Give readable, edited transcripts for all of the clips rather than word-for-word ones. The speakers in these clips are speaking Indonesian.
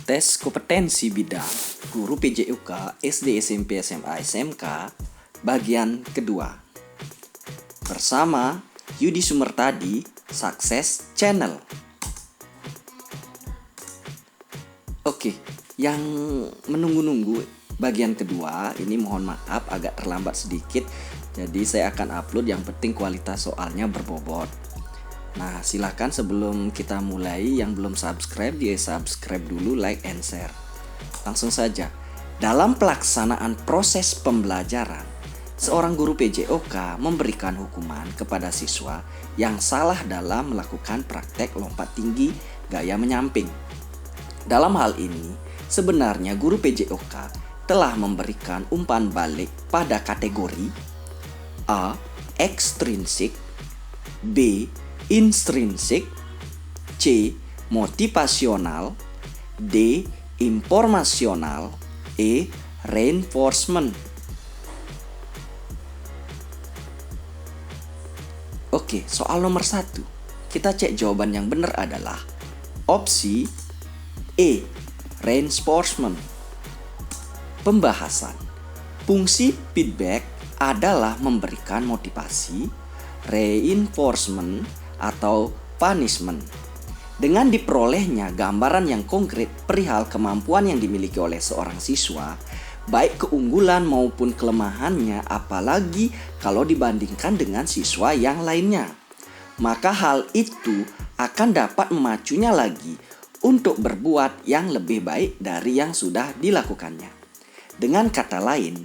Tes kompetensi bidang guru PJUK SD SMP SMA SMK bagian kedua bersama Yudi Sumertadi Sukses Channel. Oke, yang menunggu-nunggu bagian kedua ini mohon maaf agak terlambat sedikit, jadi saya akan upload, yang penting kualitas soalnya berbobot. Nah, silakan sebelum kita mulai, yang belum subscribe, dia subscribe dulu, like and share. Langsung saja. Dalam pelaksanaan proses pembelajaran, seorang guru PJOK memberikan hukuman kepada siswa yang salah dalam melakukan praktek lompat tinggi gaya menyamping. Dalam hal ini, sebenarnya guru PJOK telah memberikan umpan balik pada kategori A. Ekstrinsik, B. Intrinsik, C. Motivasional, D. Informasional, E. Reinforcement. Oke, soal nomor 1. Kita cek jawaban yang benar adalah opsi E. Reinforcement. Pembahasan. Fungsi feedback adalah memberikan motivasi, reinforcement atau punishment. Dengan diperolehnya gambaran yang konkret perihal kemampuan yang dimiliki oleh seorang siswa, baik keunggulan maupun kelemahannya, apalagi kalau dibandingkan dengan siswa yang lainnya, maka hal itu akan dapat memacunya lagi untuk berbuat yang lebih baik dari yang sudah dilakukannya. Dengan kata lain,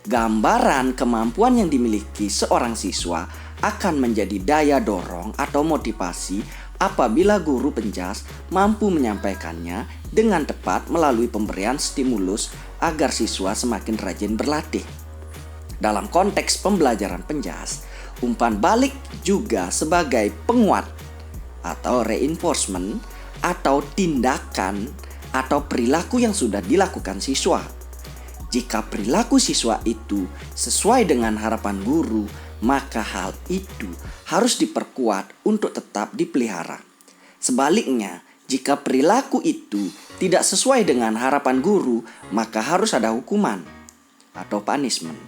gambaran kemampuan yang dimiliki seorang siswa akan menjadi daya dorong atau motivasi apabila guru penjas mampu menyampaikannya dengan tepat melalui pemberian stimulus agar siswa semakin rajin berlatih. Dalam konteks pembelajaran penjas, umpan balik juga sebagai penguat atau reinforcement atau tindakan atau perilaku yang sudah dilakukan siswa. Jika perilaku siswa itu sesuai dengan harapan guru, maka hal itu harus diperkuat untuk tetap dipelihara. Sebaliknya, jika perilaku itu tidak sesuai dengan harapan guru, maka harus ada hukuman atau punishment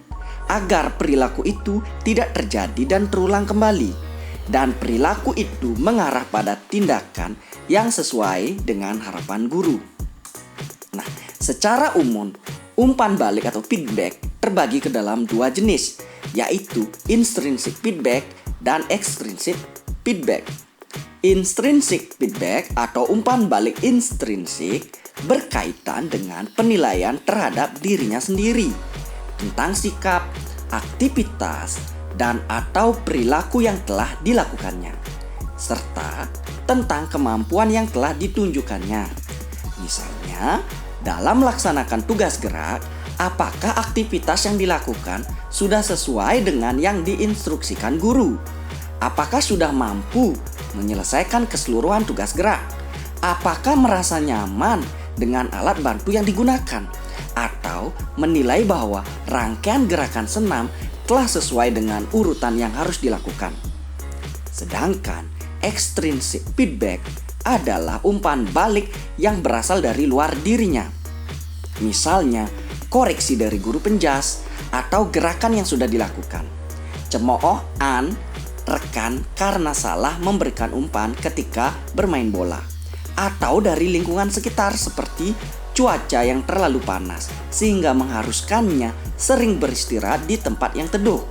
agar perilaku itu tidak terjadi dan terulang kembali, dan perilaku itu mengarah pada tindakan yang sesuai dengan harapan guru. Nah, secara umum, umpan balik atau feedback terbagi ke dalam dua jenis, yaitu intrinsic feedback dan extrinsic feedback. Intrinsic feedback atau umpan balik intrinsik berkaitan dengan penilaian terhadap dirinya sendiri tentang sikap, aktivitas, dan atau perilaku yang telah dilakukannya, serta tentang kemampuan yang telah ditunjukkannya. Misalnya, dalam melaksanakan tugas gerak, apakah aktivitas yang dilakukan sudah sesuai dengan yang diinstruksikan guru? Apakah sudah mampu menyelesaikan keseluruhan tugas gerak? Apakah merasa nyaman dengan alat bantu yang digunakan? Atau menilai bahwa rangkaian gerakan senam telah sesuai dengan urutan yang harus dilakukan? Sedangkan extrinsic feedback adalah umpan balik yang berasal dari luar dirinya. Misalnya, koreksi dari guru penjas atau gerakan yang sudah dilakukan, cemoohan rekan karena salah memberikan umpan ketika bermain bola, atau dari lingkungan sekitar seperti cuaca yang terlalu panas sehingga mengharuskannya sering beristirahat di tempat yang teduh.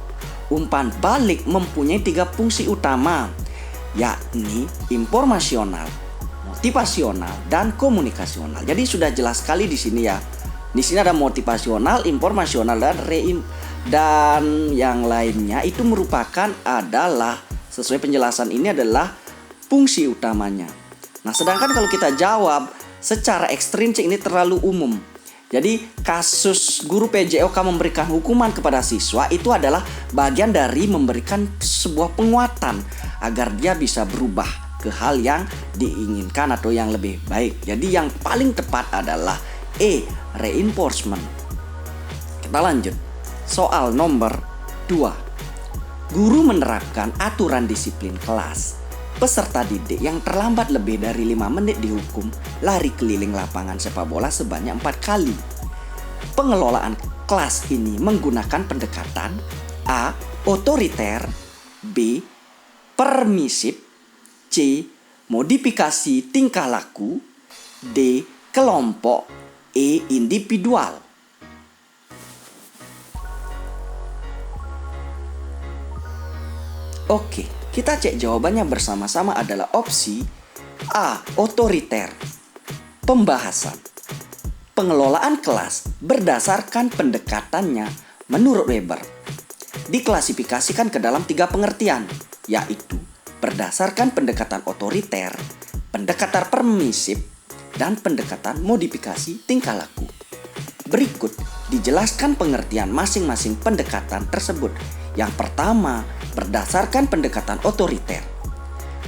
Umpan balik mempunyai 3 fungsi utama, yakni informasional, motivasional, dan komunikasional. Jadi sudah jelas sekali di sini ya. Di sini ada motivasional, informasional, dan yang lainnya itu merupakan adalah sesuai penjelasan ini adalah fungsi utamanya. Nah, sedangkan kalau kita jawab secara ekstrinsik ini terlalu umum. Jadi kasus guru PJOK memberikan hukuman kepada siswa itu adalah bagian dari memberikan sebuah penguatan agar dia bisa berubah ke hal yang diinginkan atau yang lebih baik. Jadi yang paling tepat adalah E. Reinforcement. Kita lanjut. Soal nomor 2. Guru menerapkan aturan disiplin kelas Peserta didik yang terlambat lebih dari 5 menit dihukum lari keliling lapangan sepak bola sebanyak 4 kali. Pengelolaan kelas ini menggunakan pendekatan A. Otoriter, B. Permisif, C. Modifikasi tingkah laku, D. Kelompok, E. Individual. Oke, kita cek jawabannya bersama-sama adalah opsi A. Otoriter. Pembahasan. Pengelolaan kelas berdasarkan pendekatannya menurut Weber diklasifikasikan ke dalam 3 pengertian, yaitu berdasarkan pendekatan otoriter, pendekatan permisif, dan pendekatan modifikasi tingkah laku. Berikut dijelaskan pengertian masing-masing pendekatan tersebut. Yang pertama, berdasarkan pendekatan otoriter.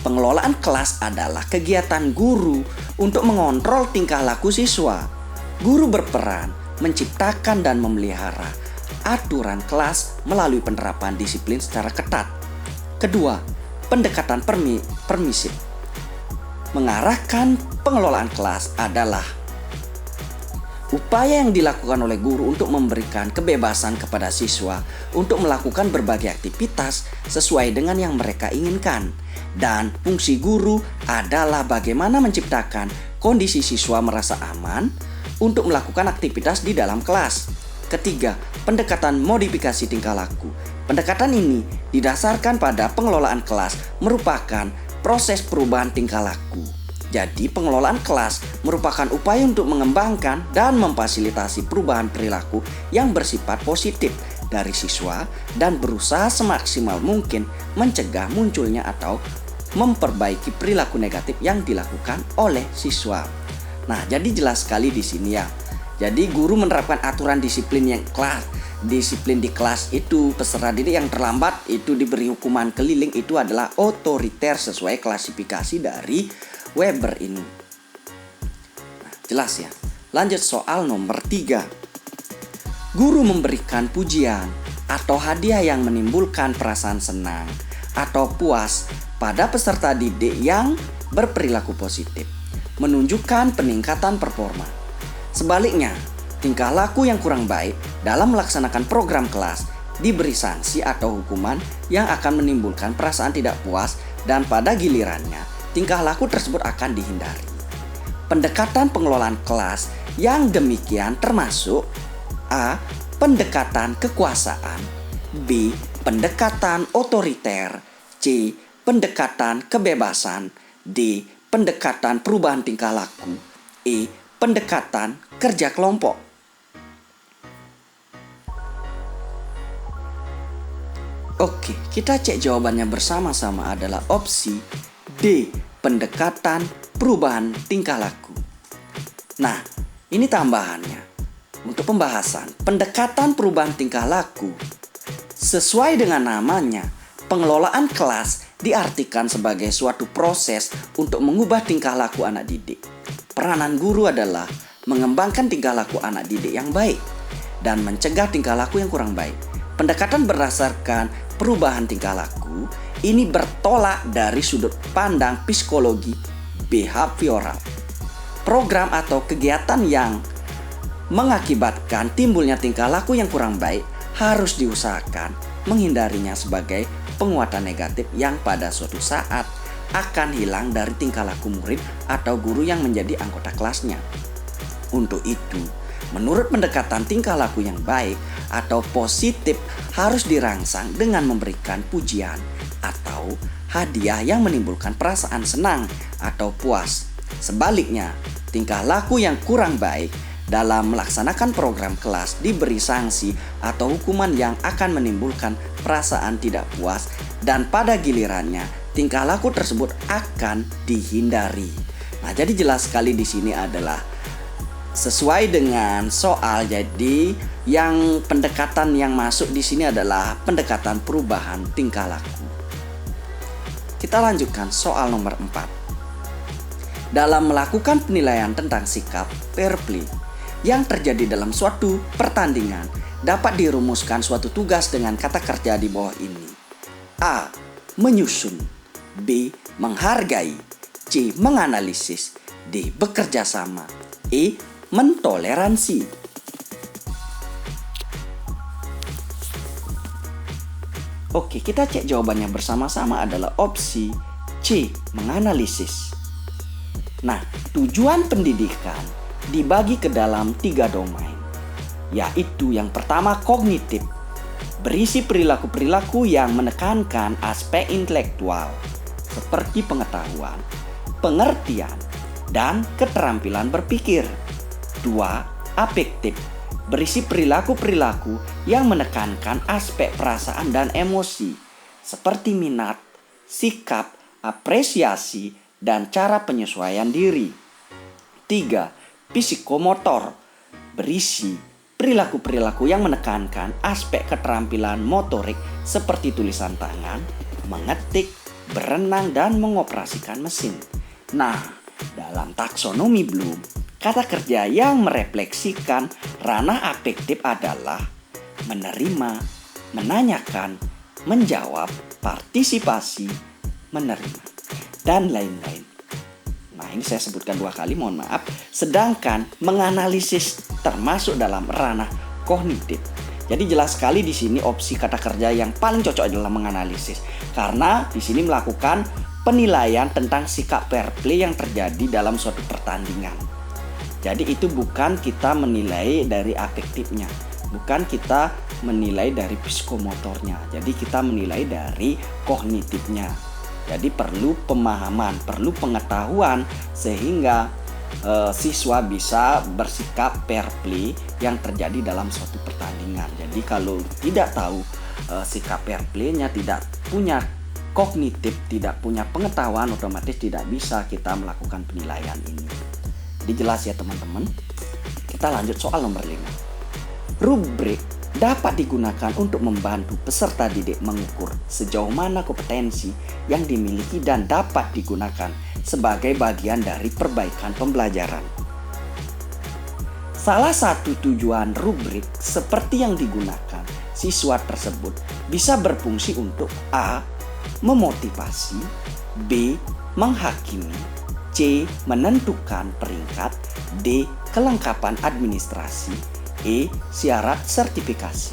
Pengelolaan kelas adalah kegiatan guru untuk mengontrol tingkah laku siswa. Guru berperan menciptakan dan memelihara aturan kelas melalui penerapan disiplin secara ketat. Kedua, pendekatan permisif. Mengarahkan pengelolaan kelas adalah upaya yang dilakukan oleh guru untuk memberikan kebebasan kepada siswa untuk melakukan berbagai aktivitas sesuai dengan yang mereka inginkan. Dan fungsi guru adalah bagaimana menciptakan kondisi siswa merasa aman untuk melakukan aktivitas di dalam kelas. Ketiga, pendekatan modifikasi tingkah laku. Pendekatan ini didasarkan pada pengelolaan kelas merupakan proses perubahan tingkah laku. Jadi pengelolaan kelas merupakan upaya untuk mengembangkan dan memfasilitasi perubahan perilaku yang bersifat positif dari siswa dan berusaha semaksimal mungkin mencegah munculnya atau memperbaiki perilaku negatif yang dilakukan oleh siswa. Nah, jadi jelas sekali di sini ya. Jadi guru menerapkan aturan disiplin yang kelas. Disiplin di kelas itu peserta didik yang terlambat itu diberi hukuman keliling itu adalah otoriter sesuai klasifikasi dari Weber ini. Nah, jelas ya. Lanjut soal nomor 3. Guru memberikan pujian atau hadiah yang menimbulkan perasaan senang atau puas pada peserta didik yang berperilaku positif, menunjukkan peningkatan performa. Sebaliknya, tingkah laku yang kurang baik dalam melaksanakan program kelas diberi sanksi atau hukuman yang akan menimbulkan perasaan tidak puas dan pada gilirannya tingkah laku tersebut akan dihindari. Pendekatan pengelolaan kelas yang demikian termasuk A. Pendekatan kekuasaan, B. Pendekatan otoriter, C. Pendekatan kebebasan, D. Pendekatan perubahan tingkah laku, E. Pendekatan kerja kelompok. Oke, kita cek jawabannya bersama-sama adalah opsi D. Pendekatan perubahan tingkah laku. Nah, ini tambahannya. Untuk pembahasan, pendekatan perubahan tingkah laku sesuai dengan namanya, pengelolaan kelas diartikan sebagai suatu proses untuk mengubah tingkah laku anak didik. Peranan guru adalah mengembangkan tingkah laku anak didik yang baik dan mencegah tingkah laku yang kurang baik. Pendekatan berdasarkan perubahan tingkah laku ini bertolak dari sudut pandang psikologi behavioral. Program atau kegiatan yang mengakibatkan timbulnya tingkah laku yang kurang baik harus diusahakan menghindarinya sebagai penguatan negatif yang pada suatu saat akan hilang dari tingkah laku murid atau guru yang menjadi anggota kelasnya. Untuk itu, menurut pendekatan tingkah laku yang baik atau positif harus dirangsang dengan memberikan pujian atau hadiah yang menimbulkan perasaan senang atau puas. Sebaliknya, tingkah laku yang kurang baik dalam melaksanakan program kelas diberi sanksi atau hukuman yang akan menimbulkan perasaan tidak puas dan pada gilirannya tingkah laku tersebut akan dihindari. Nah, jadi jelas sekali di sini adalah sesuai dengan soal. Jadi yang pendekatan yang masuk di sini adalah pendekatan perubahan tingkah laku. Kita lanjutkan soal nomor 4. Dalam melakukan penilaian tentang sikap fair play yang terjadi dalam suatu pertandingan dapat dirumuskan suatu tugas dengan kata kerja di bawah ini. A. Menyusun, B. Menghargai. C. Menganalisis. D. Bekerja sama. E. Mentoleransi. Oke, kita cek jawabannya bersama-sama adalah opsi C. Menganalisis. Nah, tujuan pendidikan dibagi ke dalam 3 domain, yaitu yang pertama kognitif, berisi perilaku-perilaku yang menekankan aspek intelektual seperti pengetahuan, pengertian, dan keterampilan berpikir. 2. Afektif, berisi perilaku-perilaku yang menekankan aspek perasaan dan emosi seperti minat, sikap, apresiasi, dan cara penyesuaian diri. 3. Psikomotor, berisi perilaku-perilaku yang menekankan aspek keterampilan motorik seperti tulisan tangan, mengetik, berenang, dan mengoperasikan mesin. Nah, dalam taksonomi Bloom, kata kerja yang merefleksikan ranah afektif adalah menerima, menanyakan, menjawab, partisipasi, menerima, dan lain-lain. Nah, ini saya sebutkan 2 kali, mohon maaf. Sedangkan menganalisis termasuk dalam ranah kognitif. Jadi jelas sekali di sini opsi kata kerja yang paling cocok adalah menganalisis. Karena di sini melakukan penilaian tentang sikap fair play yang terjadi dalam suatu pertandingan. Jadi itu bukan kita menilai dari afektifnya, bukan kita menilai dari psikomotornya. Jadi kita menilai dari kognitifnya. Jadi perlu pemahaman, perlu pengetahuan sehingga siswa bisa bersikap fair play yang terjadi dalam suatu pertandingan. Jadi kalau tidak tahu sikap fair play-nya, tidak punya kognitif, tidak punya pengetahuan, otomatis tidak bisa kita melakukan penilaian ini. Jadi jelas ya teman-teman. Kita lanjut soal nomor 5. Rubrik dapat digunakan untuk membantu peserta didik mengukur sejauh mana kompetensi yang dimiliki dan dapat digunakan sebagai bagian dari perbaikan pembelajaran. Salah satu tujuan rubrik seperti yang digunakan siswa tersebut bisa berfungsi untuk A. Memotivasi, B. Menghakimi, C. Menentukan peringkat, D. Kelengkapan administrasi, E. Syarat sertifikasi.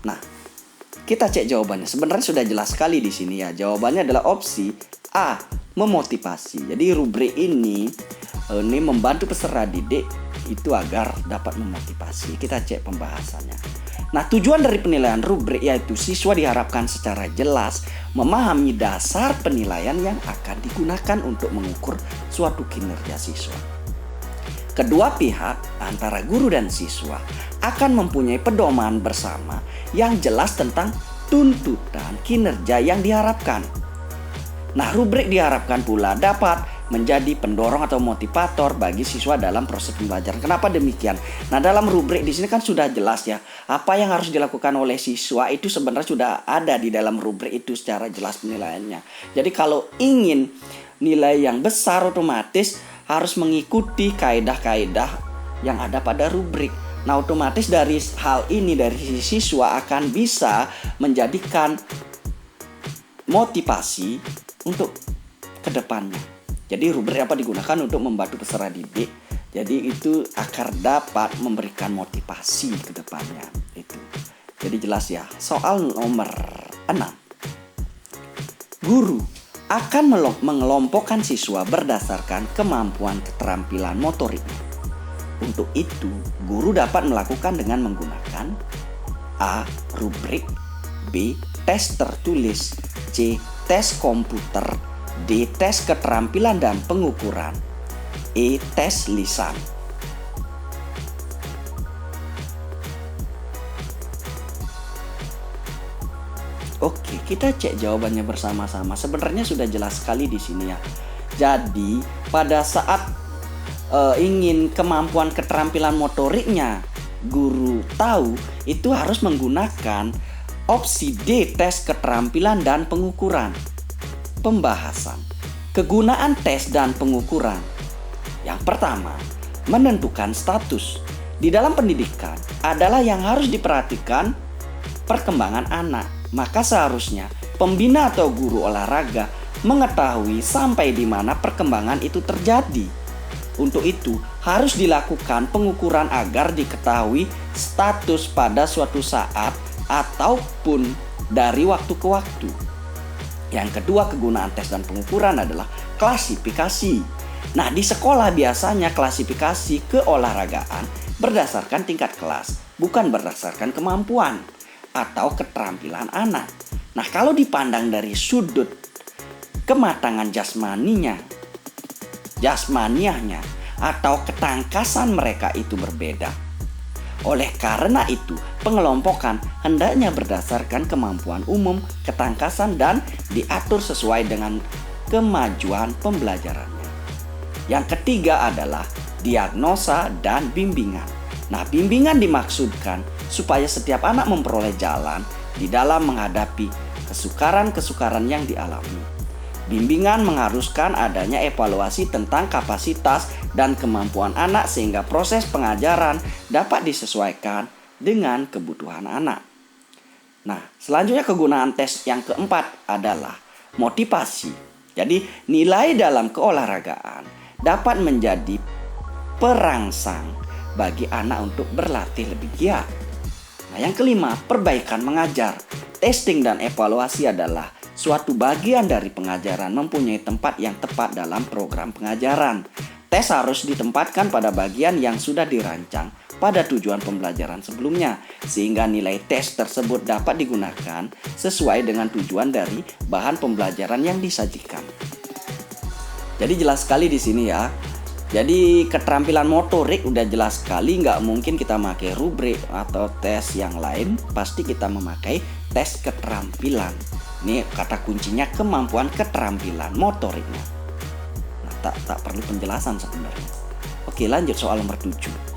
Nah, kita cek jawabannya. Sebenarnya sudah jelas sekali di sini ya. Jawabannya adalah opsi A. Memotivasi. Jadi rubrik ini membantu peserta didik itu agar dapat memotivasi. Kita cek pembahasannya. Nah, tujuan dari penilaian rubrik yaitu siswa diharapkan secara jelas memahami dasar penilaian yang akan digunakan untuk mengukur suatu kinerja siswa. Kedua pihak antara guru dan siswa akan mempunyai pedoman bersama yang jelas tentang tuntutan kinerja yang diharapkan. Nah, rubrik diharapkan pula dapat menjadi pendorong atau motivator bagi siswa dalam proses pembelajaran. Kenapa demikian? Nah, dalam rubrik di sini kan sudah jelas ya, apa yang harus dilakukan oleh siswa itu sebenarnya sudah ada di dalam rubrik itu secara jelas penilaiannya. Jadi kalau ingin nilai yang besar otomatis harus mengikuti kaedah-kaedah yang ada pada rubrik. Nah, otomatis dari hal ini dari siswa akan bisa menjadikan motivasi untuk kedepannya. Jadi rubrik apa digunakan untuk membantu peserta didik. Jadi itu agar dapat memberikan motivasi ke depannya itu. Jadi jelas ya. Soal nomor 6. Guru akan mengelompokkan siswa berdasarkan kemampuan keterampilan motoriknya. Untuk itu, guru dapat melakukan dengan menggunakan A. Rubrik, B. Tes tertulis, C. Tes komputer, D. Tes keterampilan dan pengukuran, E. Tes lisan. Oke, kita cek jawabannya bersama-sama. Sebenarnya sudah jelas sekali di sini ya. Jadi, pada saat ingin kemampuan keterampilan motoriknya guru tahu, itu harus menggunakan opsi D. Tes keterampilan dan pengukuran. Pembahasan kegunaan tes dan pengukuran. Yang pertama, menentukan status. Di dalam pendidikan adalah yang harus diperhatikan perkembangan anak. maka seharusnya pembina atau guru olahraga mengetahui sampai di mana perkembangan itu terjadi. Untuk itu, harus dilakukan pengukuran agar diketahui status pada suatu saat ataupun dari waktu ke waktu. Yang kedua, kegunaan tes dan pengukuran adalah klasifikasi. Nah, di sekolah biasanya klasifikasi keolahragaan berdasarkan tingkat kelas, bukan berdasarkan kemampuan atau keterampilan anak. Nah, kalau dipandang dari sudut kematangan jasmaniahnya atau ketangkasan mereka itu berbeda. Oleh karena itu, pengelompokan hendaknya berdasarkan kemampuan umum, ketangkasan, dan diatur sesuai dengan kemajuan pembelajarannya. Yang ketiga adalah diagnosa dan bimbingan. Nah, bimbingan dimaksudkan supaya setiap anak memperoleh jalan di dalam menghadapi kesukaran-kesukaran yang dialami. Bimbingan mengharuskan adanya evaluasi tentang kapasitas dan kemampuan anak sehingga proses pengajaran dapat disesuaikan dengan kebutuhan anak. Nah, selanjutnya kegunaan tes yang keempat adalah motivasi. Jadi, nilai dalam keolahragaan dapat menjadi perangsang bagi anak untuk berlatih lebih giat. Nah, yang kelima, perbaikan mengajar. Testing dan evaluasi adalah suatu bagian dari pengajaran mempunyai tempat yang tepat dalam program pengajaran. Tes harus ditempatkan pada bagian yang sudah dirancang pada tujuan pembelajaran sebelumnya, sehingga nilai tes tersebut dapat digunakan sesuai dengan tujuan dari bahan pembelajaran yang disajikan. Jadi jelas sekali di sini ya. Jadi keterampilan motorik udah jelas sekali, nggak mungkin kita pakai rubrik atau tes yang lain, pasti kita memakai tes keterampilan. Ini kata kuncinya kemampuan keterampilan motoriknya. Nah, tak perlu penjelasan sebenarnya. Oke, lanjut soal nomor 7.